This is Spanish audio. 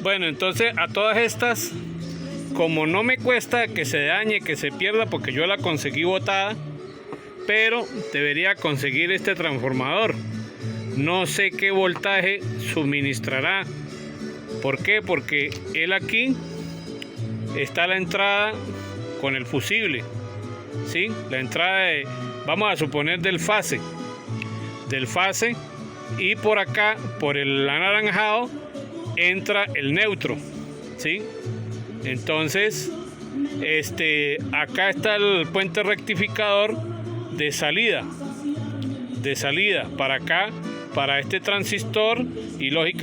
Bueno, entonces a todas estas, como no me cuesta que se dañe, que se pierda, porque yo la conseguí botada, pero debería conseguir este transformador. No sé qué voltaje suministrará. ¿Por qué? Porque él aquí está la entrada con el fusible, ¿sí? La entrada vamos a suponer del fase, y por acá, por el anaranjado, entra el neutro, ¿sí? Entonces, acá está el puente rectificador de salida para acá, para este transistor, y lógicamente